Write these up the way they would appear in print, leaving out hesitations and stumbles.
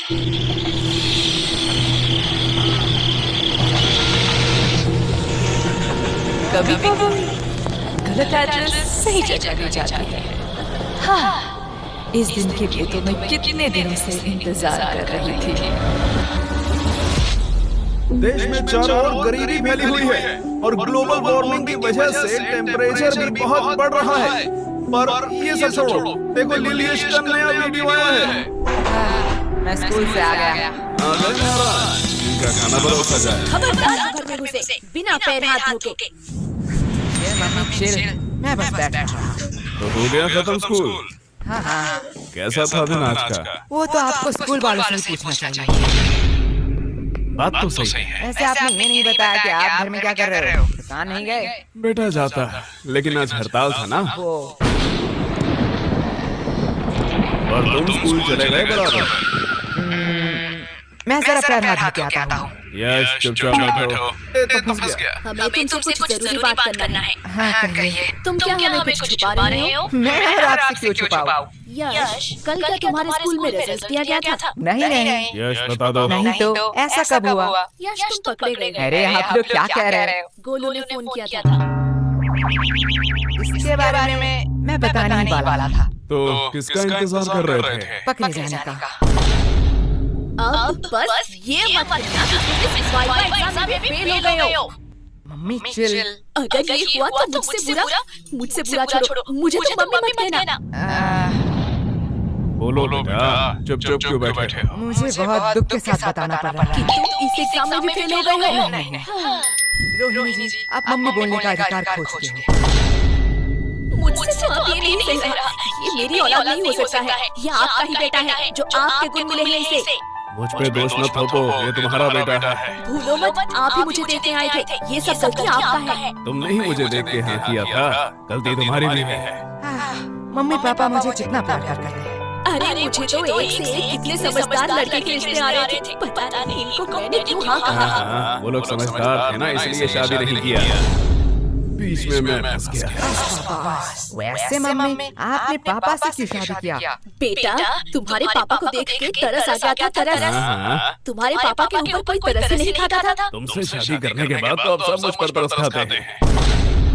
कभी कभी गलत एड्रेस सही जगह ले जाती है। हाँ, इस दिन के लिए तो मैं कितने दिनों से इंतजार कर रही थी। देश में चारों ओर गरीबी फैली हुई है और ग्लोबल वार्मिंग की वजह से टेम्परेचर भी बहुत बढ़ रहा है। पर ये सब छोड़ो, देखो लिली ह्यूस्टन नया वीडियो आया है। मैं स्कूल से आ गया। इनका खाना परोसा जाए। खबरदार घर में घुसे बिना पैर हाथ धो के। ये मम्मी चिल, मैं बस बैठा था। तो हो गया खत्म स्कूल? हाँ, कैसा था दिन आज का? वो तो आपको स्कूल वालों से पूछना चाहिए। बात तो सही है। वैसे आपने ये नहीं बताया कि आप घर में क्या कर रहे हो? दुकान नहीं गए? बेटा जाता है, लेकिन आज हड़ताल था ना। और तुम स्कूल चले गए बराबर? मैं जरा पैर हाथ धो के आता हूँ। यश चुपचाप बैठो। तो फंस गया। हमें तुमसे कुछ जरूरी बात करना है। हाँ कहिए। तुम क्या हमें कुछ छुपा रहे हो? मैं और आपसे क्यों छुपाऊं? यश, कल क्या तुम्हारे स्कूल में रिजल्ट दिया गया था? नहीं। यश बता दो। नहीं तो ऐसा कब हुआ? यश, तुम पकड़े गए। अरे आप लोग क्या कह रहे हो? गोलू ने फोन किया था। इसके बारे में मैं बताने ही वाला था। तो किसका इंतजार कर रहे थे? पकड़े जाने का। अब बस ये मत कहना कि तुम इस वाइवा एग्जाम में फेल हो गए हो। Mummy chill. अगर ये हुआ तो मुझसे बुरा छोड़ो, मुझे तो मम्मी मत कहना। बोलो बेटा, चुप क्यों बैठे हो? मुझे बहुत दुख के साथ बताना पड़ रहा है कि तुम इस एग्जाम में भी फेल हो गए हो। नहीं। रोहिणी जी, आप मम्मी बोलने का अधिकार खो चुके हो। मुझसे तो अब ये नहीं सही रहा। ये मेरी औलाद नहीं हो सकता है। ये आपका ही बेटा है जो आपके गुण मिले हैं इसे। मुझ पे दोष न थोपो, ये तुम्हारा बेटा है। भूलो मत, आप ही मुझे देखने आए थे। ये सब गलती आपका है। तुमने ही मुझे देख के हाँ किया था, गलती तुम्हारी भी है। मम्मी पापा मुझे कितना प्यार करते हैं। अरे मुझे तो एक से एक कितने समझदार लड़के के रिश्ते आ रहे थे। पता नहीं इनको मैंने क्यों हाँ कहा। वो लोग समझदार थे ना, इसलिए शादी नहीं किया। बीच में मैं फंस गया। वैसे मम्मी, आपने पापा से क्यों शादी किया? बेटा, तुम्हारे पापा को देख के तरस आ गया था। तरस। तुम्हारे पापा के ऊपर कोई तरस ही नहीं खाता था। तुमसे शादी करने के बाद तो अब सब मुझ पर तरस खाते हैं।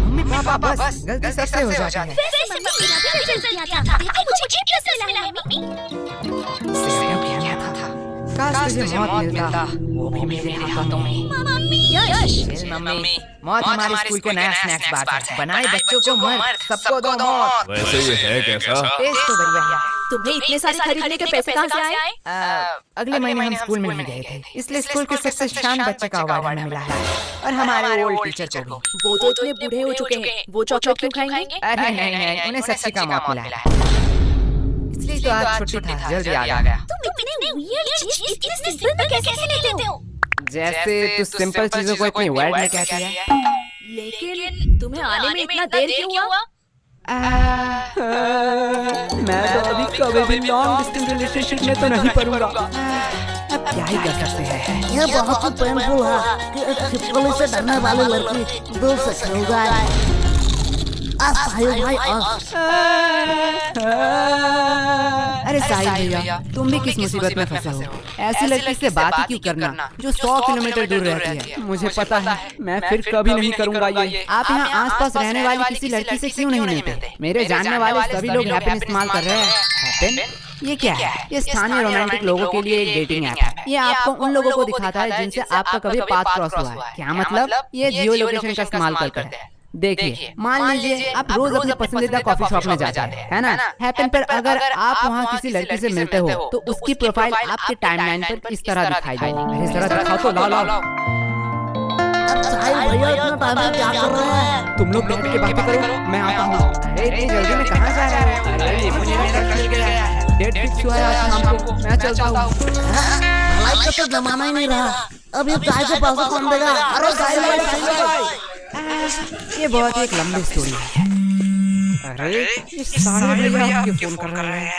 मम्मी पापा बस गलती सबसे हो जाती है। काश तुझे मौत मिलता, वो भी मेरे हाथों में। मम्मी, मौत हमारे स्कूल के नया स्नैक्स बार है। बनाए बच्चों को मर, सबको दो मौत। वैसे ये है कैसा? टेस्ट तो बढ़िया है। तुम्हें इतने सारे खरीदने के पैसे कहाँ से आए? अगले महीने हम स्कूल में नहीं गए थे, इसलिए स्कूल के सबसे शान बच्चे का अवार्ड हमें मिला है। और हमारे ओल्ड टीचर को भी। वो तो इतने बूढ़े हो चुके हैं, वो चॉकलेट क्यों खाएंगे? अरे नहीं, उन्हें सच्ची का मौत मिला है। इसलिए तो आज छुट्टी था, जल्दी आ गया। तुम इतने वियर्ड चीज इतने सिंपल में कैसे लेते हो? जैसे तू सिंपल चीजों को इतनी वर्ड में कहती है। लेकिन तुम्हें आने में इतना देर क्यों हुआ? मैं तो अभी कभी भी लॉन्ग डिस्टेंस रिलेशनशिप में तो नहीं पड़ूंगा। अब क्या ही कर सकते हैं। यह बहुत ही पेनफुल है कि छिपकली से डरने वाली लड़की दिल से खेल जाए। साहिल भाई अरे साहिल भैया, तुम भी किस मुसीबत में फंसे हो? ऐसी लड़की से बात ही क्यों करना जो 100 किलोमीटर दूर रहती है? मुझे पता है, मैं फिर कभी नहीं करूंगा ये। आप यहाँ आसपास रहने वाली किसी लड़की से क्यों नहीं मिलते? मेरे जानने वाले सभी लोग हैपन इस्तेमाल कर रहे हैं। हैपन? ये क्या है? ये स्थानीय रोमांटिक लोगों के लिए एक डेटिंग ऐप है। ये आपको उन लोगों को दिखाता है जिनसे आपका कभी पाथ क्रॉस हुआ है। क्या मतलब? ये जियो लोकेशन का इस्तेमाल करते हैं। देखिए, मान लीजिए आप रोज अपने पसंदीदा कॉफी शॉप में जाते हैं, है ना? हैपन पर अगर आप वहाँ किसी लड़की से मिलते हो तो उसकी प्रोफाइल आपके टाइमलाइन पर इस तरह दिखाई देगी। इस तरह दिखाओ तो लाओ। साहिल भैया इतना टाइम से क्या कर रहे हैं? तुम लोग बैठ के बातें करो, मैं आता हूँ। अरे इतनी जल्दी में कहाँ जा रहे हो? अरे मुझे मेरा मिल गया है, डेट फिक्स हुआ है आज शाम को, मैं चलता हूँ। भलाई का तो जमाना ही नहीं रहा, अब ये चाय के पैसे कौन देगा? अरे साहिल भाई, ये बहुत एक लंबी स्टोरी है। अरे ये सारे भैया आपके फोन कर रहे हैं।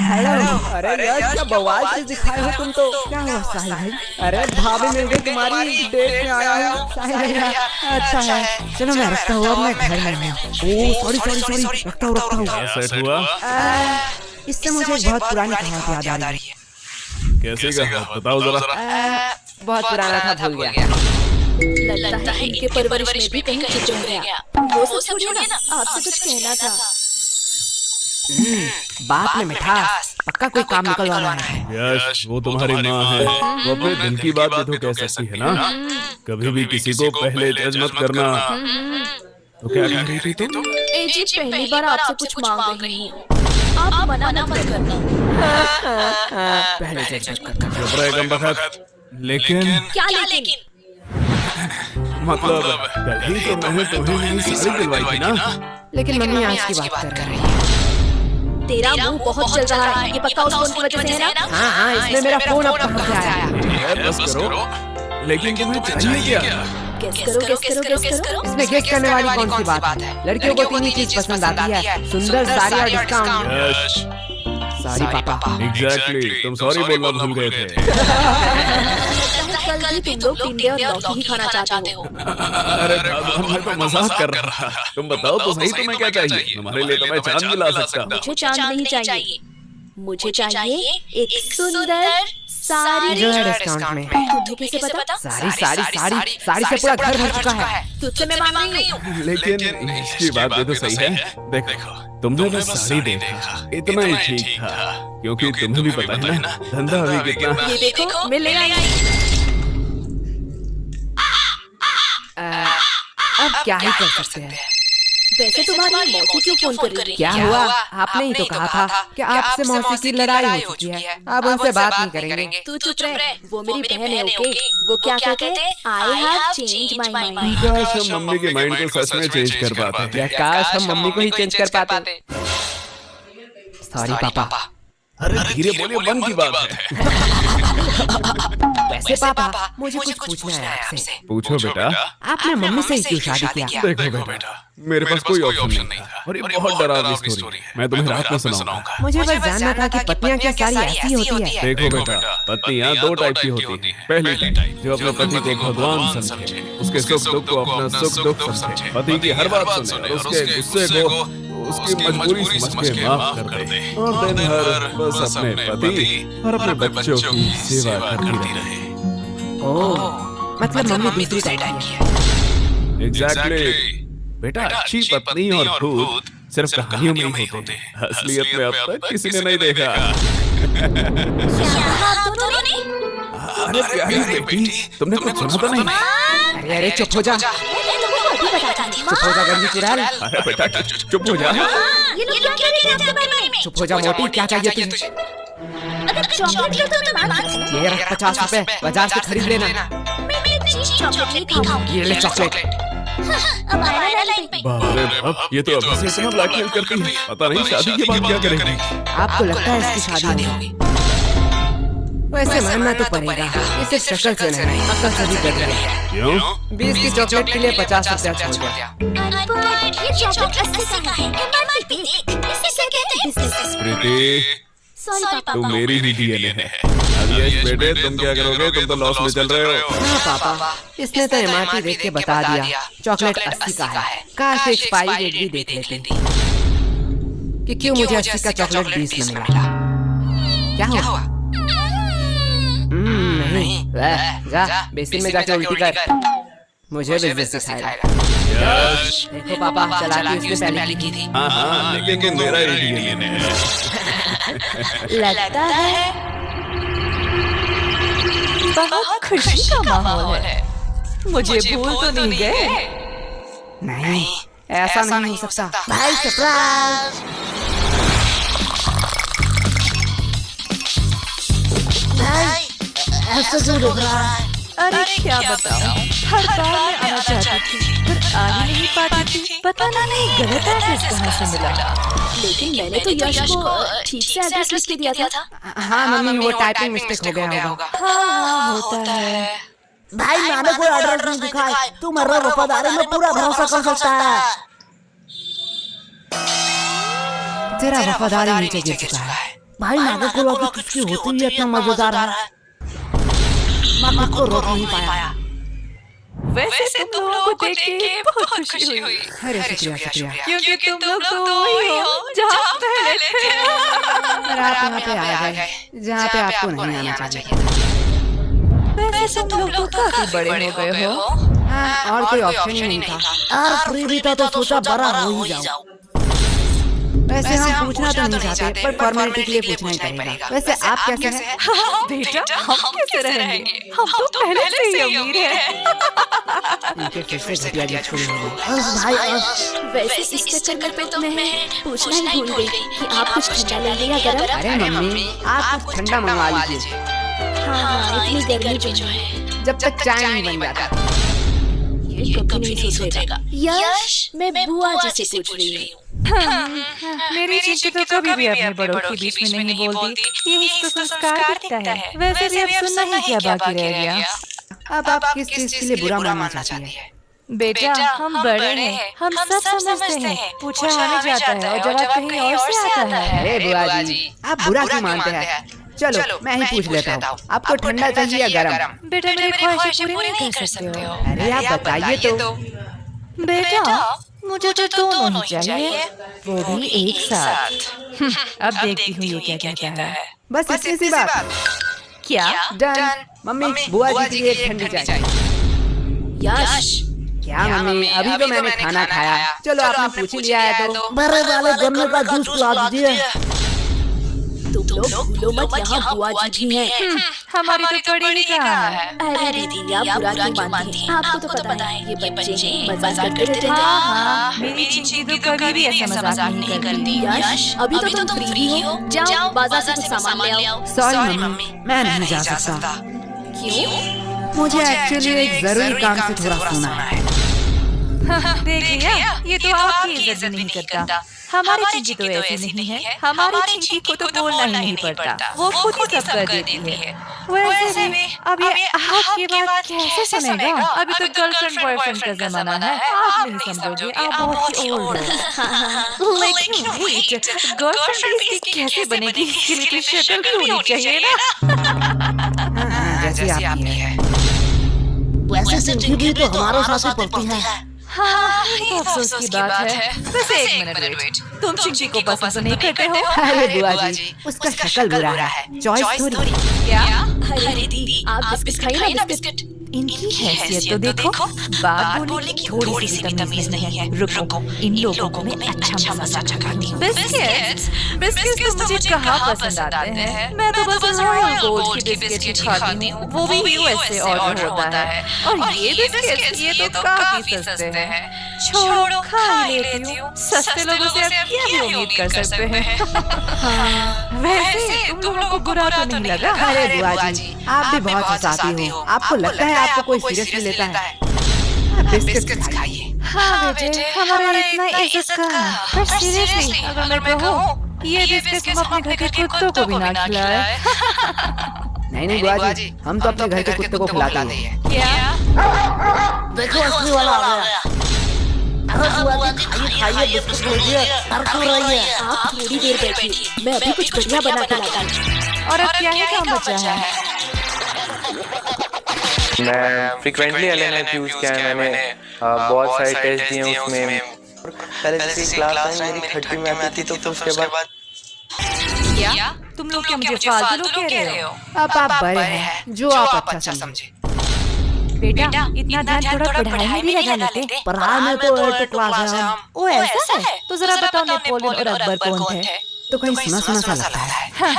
हेलो। अरे यार क्या बवाल चीज दिखाए हो तुम तो। क्या हुआ साहिल भाई? अरे भाभी मिल गई तुम्हारी, डेट में आया हूँ। साहिल भैया अच्छा है, चलो मैं रखता हूँ, अब मैं घर में हूँ। ओह सॉरी, रखता हूँ। सेट हुआ? इससे मुझे एक बहुत पुरानी कहानी याद आ रही है। कैसे का बताओ जरा। बहुत पुराना था, भूल गया। लगता है इनके परवरिश में भी कहीं चूक रह गया। वो सब छोड़िए ना, आपसे कुछ कहना था। बात में मिठास, पक्का कोई काम निकलवाना है। यश, वो तुम्हारी माँ है, वो अपने दिल की बात भी तो कह सकती है ना। कभी भी किसी को पहले जज मत करना। तो क्या कह रही थी तुम? ए जी, पहली बार आपसे कुछ मांग रही हूँ, आप मना मत करना। पहले जज मत करना। चुप रहे कम बखत। लेकिन क्या लेकिन? मतलब कल ही तो मैंने तुम्हें नई साड़ी दिलवाई थी ना। लेकिन मम्मी आज की बात कर रही है। तेरा मुंह बहुत चल रहा है, ये पक्का उस फोन की वजह से है ना? हाँ, इसमें मेरा फोन अब कहाँ से आया? यार बस करो। लेकिन तुम्हें चाहिए क्या? गेस करो। इसमें गेस करने वाली कौन सी बात है? लड़कियों को तीन ही चीज पसंद आती है, सुंदर, साड़ी और डिस्काउंट। यश, सॉरी पापा। एग्जैक्टली, तुम सॉरी बोलना भूल गए थे। कल भी तुम लोग टिंडे और लौकी ही खाना चाहते हो। अरे भगवान, मैं तो मजाक कर रहा था। तुम बताओ तो सही, तुम्हें क्या चाहिए? तुम्हारे लिए तो मैं चांद भी ला सकता हूँ। मुझे चांद नहीं चाहिए, मुझे चाहिए एक सुंदर साड़ी। जो है डिस्काउंट में। तुम्हें कैसे पता? साड़ी से पूरा घर भर चुका है। तुझसे मैं मांग रही हूँ। लेकिन इसकी बात भी तो सही है। देखो, तुमने बस साड़ी देखा, इतना ही ठीक था, क्योंकि तुम्हें भी पता है ना धंधा अभी कितना। ये देखो, मैं ले आई। अब क्या ही कर सकते हैं। वैसे तुम्हारी मौसी क्यों फोन कर रही है? क्या हुआ? आपने ही तो कहा था कि आपसे मौसी की लड़ाई हो चुकी है, अब उनसे बात नहीं करेंगे। तू चुप रह, वो मेरी बहन है। ओके, वो क्या कहते हैं? I have change my mind. काश हम मम्मी के माइंड को सच में चेंज कर पाते। या काश हम मम्मी को ही चेंज कर पाते। सॉरी पापा। अरे धीरे बोलिए, मन की बात है। वैसे पापा, मुझे कुछ पूछना है आपसे। पूछो बेटा। आपने मम्मी से ही क्यों शादी किया? देखो बेटा, मेरे पास कोई ऑप्शन नहीं था, और ये बहुत डरावनी स्टोरी है। मैं तुम्हें रात में सुनाऊंगा। मुझे बस जानना था कि पत्नियां क्या सारी ऐसी होती है? देखो बेटा, पत्नियां दो टाइप की होती हैं। पहली टाइप जो अपने पति को भगवान समझे, उसके सुख दुख को अपना सुख दुख समझे, पति की हर बात सुने, और उसके गुस्से को उसकी मजबूरी समझ के माफ कर दे, और दिन भर बस अपने पति और अपने बच्चों की सेवा करती रहे। ओह, मतलब मम्मी दूसरी टाइप की है। एग्जैक्टली बेटा, अच्छी पत्नी और भूत सिर्फ कहानियों में ही होते हैं, असलियत में अब तक किसी ने नहीं देखा। अरे प्यारी बेटी, तुमने कुछ सुना तो नहीं? अरे चुप हो जा, चुप हो जा गंदी चुड़ैल। अरे बेटा चुप हो जा। ये लोग क्या कह रहे हैं आपके बारे में? चुप हो जा मोटी, क्या चाहिए तुझे? अगर चॉकलेट तो मैं मांग ये रख 50 रुपए, बाजार से खरीद लेना। मैं चीज चॉकलेट नहीं खाऊंगी। ये ले चॉकलेट। अब आया ना लाइन पे। बाप रे बाप, ये तो अभी से इतना ब्लैकमेल करती है, पता नहीं शादी के बाद क्या करेगी। आपको लगता है इसकी शादी होगी? वैसे मानना तो पड़ेगा, इसे शक्ल से नहीं, अक्ल से भी कर रही है। क्यों? 20 की चॉकलेट के लिए 50 रुपया छोड़ दिया। ये चॉकलेट 80 का है, एमआरपी देख, इसे कहते हैं बिजनेस। प्रीति, सॉरी पापा। तुम मेरी ही डीएनए है। अब यश बेटे, तुम क्या करोगे? तुम तो लॉस में चल रहे हो। हाँ पापा, इसने तो एमआरपी देख के बता दिया चॉकलेट 80 का है। काश एक्सपायरी डेट भी देख लेती कि क्यों मुझे 80 का चॉकलेट 20 में मिला। क्या हुआ? नहीं, जा बेसिन में जाके उल्टी कर, मुझे बिजनेस सिखाएगा। यश, देखो पापा, चालाकी उसने पहले की थी। हाँ, लेकिन मेरा ही डीएनए है। लगता है बहुत खुशी का माहौल है। मुझे भूल तो नहीं गए? नहीं, ऐसा नहीं हो सकता। भाई सरप्राइज। भाई ऐसा क्यों लग रहा है? अरे क्या बताऊं, हर बार मैं आ जाती थी पर आ ही नहीं पाती थी। पता नहीं गलत एड्रेस कहाँ से मिला। लेकिन मैंने तो यश को ठीक से एड्रेस लिख के दिया था। हाँ मम्मी, वो टाइपिंग मिस्टेक हो गया होगा। हाँ, होता है। भाई मैंने कोई एड्रेस नहीं दिखाया, तुम्हारा वफादारी में पूरा भरोसा कर सकता है। तेरा वफादारी नीचे गिर चुका है। भाई नागा को किसकी होती हुई इतना मजेदार है, मैं खुद को रोक नहीं पाया। वैसे तुम लोगों को देख के बहुत खुशी हुई। अरे शुक्रिया शुक्रिया। क्योंकि तुम लोग तो वही हो जहाँ पहले थे। और आप यहाँ पे आ गए जहाँ पे आपको नहीं आना चाहिए। वैसे तुम लोग तो काफी बड़े हो गए हो। हाँ, और कोई ऑप्शन ही नहीं था। और फ्री भी था तो सोचा बड़ा हो ही जाओ। वैसे हम पूछना तो नहीं चाहते, पर फॉर्मेलिटी के लिए पूछना ही पड़ेगा। वैसे आप कैसे हैं? बेटा हम कैसे रहेंगे, हम तो पहले से ही अमीर हैं। इनके फिर से घटिया जी छोड़ी हुई। अर्श भाई अर्श, वैसे इस चक्कर पे तो मैं पूछना ही भूल गई कि आप कुछ ठंडा लेंगे या गरम। अरे मम्मी, आप कुछ ठंडा मंगवा लीजिए। हाँ, इतनी गर्मी जो है, जब तक चाय नहीं बन जाता। ये कभी नहीं सोचेगा। यश, मैं बुआ जी से पूछ रही हूँ। मेरी चिंकी तो कभी भी अपने बड़ों के बीच में नहीं बोलती। यही तो संस्कार दिखता है। वैसे भी अब सुनना ही क्या बाकी रह गया। अब आप किस चीज के लिए बुरा मानना चाहती है? बेटा हम बड़े हैं, हम सब समझते हैं। पूछा हमें जाता है और जवाब कहीं और से आता है। अरे बुआ जी, आप बुरा क्यों मानते हैं? चलो मैं ही पूछ लेता हूँ, आपको ठंडा चाहिए या गरम? बेटा मेरी ख्वाहिशें पूरी नहीं कर सकते हो। अरे आप बताइए तो। बेटा मुझे तो दोनों चाहिए, वो भी एक साथ। अब देखती हूँ ये क्या कहता है। बस इतनी सी बात। क्या? डन। मम्मी, बुआ जी के लिए एक ठंडी चाय। यश, क्या मम्मी, अभी तो मैंने खाना खाया। चलो आपने पूछ ही लिया है तो। बड़े वाले गन्ने का जूस पिला दीजिए। तुम लोग भूलो मत यहाँ बुआ जी भी हैं। हमारी तो पड़ी ही कहाँ है। अरे दीदी आप बुरा क्यों मानती हैं? आपको तो पता है ये बच्चे मजाक करते रहते हैं। हाँ, मेरी चिंकी तो कभी भी ऐसा मजाक नहीं करती। यश, अभी तो तुम फ्री हो, जाओ बाजार से कुछ सामान ले आओ। सॉरी मम्मी, मैं नहीं जा सकता। क्यों? मुझे एक्चुअली एक जरूरी काम से थोड़ा सोना है। देख लिया, ये तो आपकी इज्जत नहीं करता। हमारी चिंकी तो ऐसी नहीं है। हमारी चिंकी को तो बोलना ही नहीं पड़ता, वो खुद ही सब कर देती है। वैसे भी अब ये आपकी बात कैसे सुनेगा? अभी तो गर्लफ्रेंड बॉयफ्रेंड का जमाना है, आप नहीं समझोगे, आप बहुत ही ओल्ड हो। लेकिन वेट, गर्लफ्रेंड इसकी कैसे बनेगी? इसके लिए तो शक्ल भी होनी चाहिए ना। जैसे आपकी है। वैसे चिंकी भी तो हमारे साथ ही पढ़ती है। हाँ, ये अफसोस की बात है। वैसे एक मिनट वेट, तुम चिंकी को पसंद तो नहीं करते हो? अरे बुआ जी, उसका शक्ल बुरा है, चॉइस थोड़ी। क्या? अरे दीदी आप बिस्किट खाइए ना, बिस्किट। इनकी हैसियत तो देखो, बात बोलने की थोड़ी सी भी तमीज नहीं है। रुको, इन लोगों को मैं अच्छा मजा चखाती हूँ। बिस्किट्स तो मुझे कहाँ पसंद आते हैं। मैं तो बस रॉयल गोल्ड की बिस्किट खाती हूँ, वो भी यूएस से ऑर्डर होता है। और ये बिस्किट्स ये तो काफी सस्ते हैं। छोड़ो, खा ही लेती हूँ। सस्ते लोगों से आप क्या ही उम्मीद कर सकते हैं। वैसे तुम लोगों को बुरा तो नहीं लगा? अरे बुआ जी, आप भी बहुत हंसाती हो। आपको लगता है आपको कोई सीरियसली लेता है? बिस्किट खाइए। हाँ बेटे, हमारा इतना इज्जत का, पर सीरियसली अगर मैं कहूँ, ये बिस्किट हम अपने घर के कुत्तों को भी ना खिलाए। नहीं बुआ जी, हम तो अपने घर के कुत्ते को खिलाते हैं। क्या? देखो असली वाला आ गया। अरे बुआ जी खाइए बिस्कुट लीजिए। डर क्यों रही है? आप थोड़ी देर बैठिए, मैं अभी कुछ बढ़िया बना के लाता हूँ। और अब क्या ही काम बचा है? मैं फ्रीक्वेंटली एलएनएफ यूज किया है मैंने, बहुत सारे टेस्ट दिए उसमें। पहले जैसी क्लास मेरी 30 में आती थी तो उसके बाद क्या? तुम लोग क्या मुझे फालतू लोग कह रहे हो? अब आप बड़े हैं, जो आप अच्छा समझे। बेटा इतना ध्यान थोड़ा पढ़ाई में भी लगा लेते। पढ़ाई में तो 8th क्लास है हम। ओ ऐसा है? तो जरा बताओ नेपोलियन और अकबर कौन थे? तो कहीं सुना सा लगता है।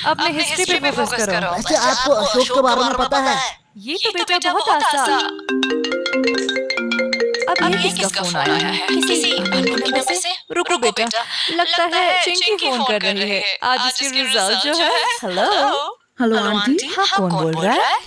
अब मैं हिस्ट्री पे फोकस करो। वैसे आपको अशोक के बारे में पता है? ये तो बेटा बहुत आसान। अब ये किसका फोन आया है? किसी नंबर से? रुको बेटा, लगता है चिंकी फोन कर रही है। आज इसके रिजल्ट जो है। Hello aunty. हाँ कौन बोल रहा है?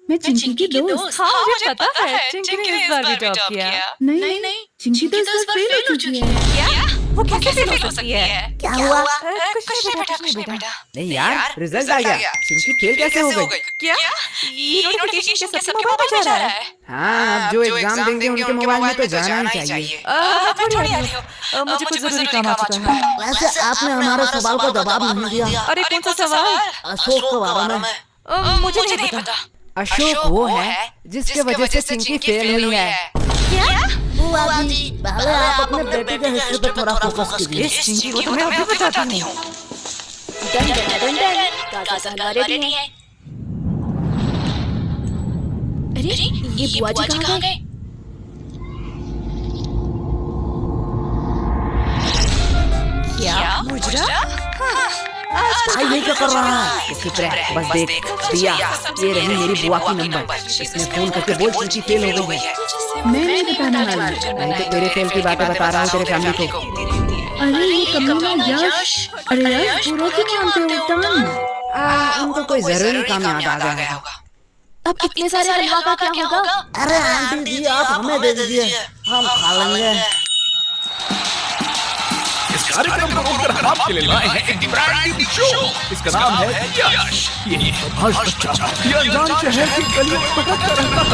मैं चिंकी की दोस्त। हाँ मुझे पता है, चिंकी ने इस बार भी टॉप किया। नहीं चिंकी तो इस बार फेल हो चुकी है। क्या? वो कैसे फेल हो सकती है? क्या हुआ? कुछ नहीं बेटा। नहीं यार, रिजल्ट आ गया। चिंकी फेल कैसे हो गई? क्या? ये नोटिफिकेशन के सबके मोबाइल में जा रहा है? हाँ, अब जो एग्जाम देंगे उनके मोबाइल में तो जाना ही चाहिए। मैं थोड़ी आ रही हूँ, मुझे कुछ जरूरी काम आ चुका है। वैसे आपने हमारे सवाल का जवाब नहीं दिया। अरे कौन सा सवाल? अशोक के बारे में। मुझे नहीं पता। अशोक वो है जिसके वजह से चिंकी फेल हुई है। बुआ जी, पहले आप अपने बेटे के हिस्ट्री पे थोड़ा फोकस कीजिए। चिंकी को तो मैं अभी बताता हूँ। डन डन डन डन, काका का हलवा रेडी है। अरे ये बुआ जी कहाँ गए? क्या मुजरा? ये क्या कर रहा है? चुप रह, बस देख दिया, ये रही मेरी बुआ की नंबर। इसने फोन करके बोल चिंकी फेल हो गई है। मैं नहीं बताने वाली। मैं तो तेरे फेल की बातें बता रहा हूँ तेरे फैमिली को। अरे ये कमीना यश, अरे यश बुरा क्यों मानते हो तुम? उनको कोई जरूरी काम याद आ गया है। अब इतने सारे हलवा का क्या होगा? अरे आंटी जी, आप हमें दे दीजिए, हम खा लेंगे। इस कार्यक्रम को रोककर हम आपके लिए लाए हैं एक ब्रांड शो। इसका नाम है यश। ये बदमाश बच्चा ये अनजान शहर की गलियों में भटकता रहता है।